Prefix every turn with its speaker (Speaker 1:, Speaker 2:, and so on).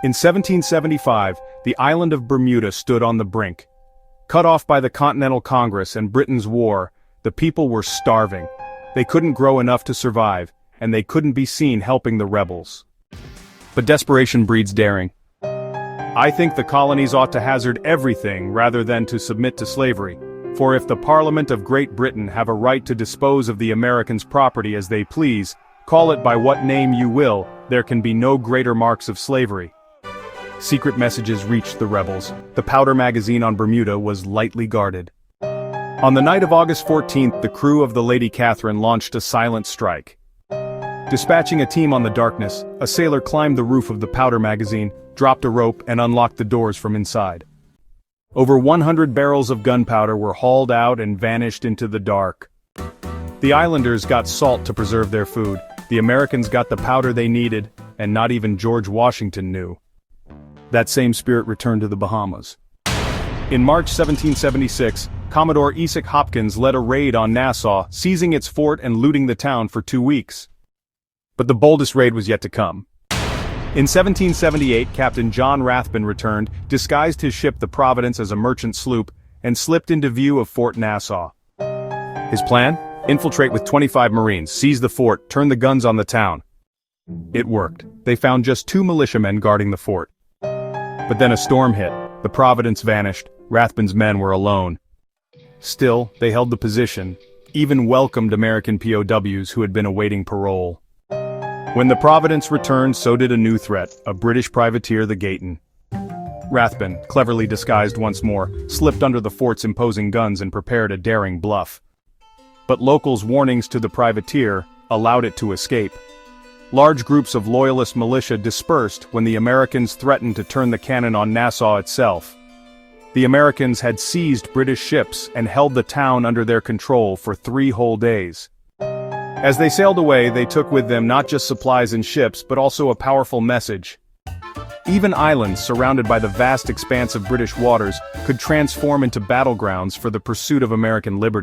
Speaker 1: In 1775, the island of Bermuda stood on the brink. Cut off by the Continental Congress and Britain's war, the people were starving. They couldn't grow enough to survive, and they couldn't be seen helping the rebels. But desperation breeds daring. I think the colonies ought to hazard everything rather than to submit to slavery. For if the Parliament of Great Britain have a right to dispose of the Americans' property as they please, call it by what name you will, there can be no greater marks of slavery. Secret messages reached the rebels. The powder magazine on Bermuda was lightly guarded. On the night of August 14th, the crew of the Lady Catherine launched a silent strike. Dispatching a team on the darkness, a sailor climbed the roof of the powder magazine, dropped a rope and unlocked the doors from inside. Over 100 barrels of gunpowder were hauled out and vanished into the dark. The islanders got salt to preserve their food, the Americans got the powder they needed, and not even George Washington knew. That same spirit returned to the Bahamas. In March 1776, Commodore Esek Hopkins led a raid on Nassau, seizing its fort and looting the town for 2 weeks. But the boldest raid was yet to come. In 1778, Captain John Rathbun returned, disguised his ship the Providence as a merchant sloop, and slipped into view of Fort Nassau. His plan? Infiltrate with 25 Marines, seize the fort, turn the guns on the town. It worked. They found just 2 militiamen guarding the fort. But then a storm hit, the Providence vanished, Rathbun's men were alone. Still, they held the position, even welcomed American POWs who had been awaiting parole. When the Providence returned, so did a new threat, a British privateer, the Gayton. Rathbun, cleverly disguised once more, slipped under the fort's imposing guns and prepared a daring bluff. But locals' warnings to the privateer allowed it to escape. Large groups of loyalist militia dispersed when the Americans threatened to turn the cannon on Nassau itself. The Americans had seized British ships and held the town under their control for 3 whole days. As they sailed away, they took with them not just supplies and ships, but also a powerful message. Even islands surrounded by the vast expanse of British waters could transform into battlegrounds for the pursuit of American liberty.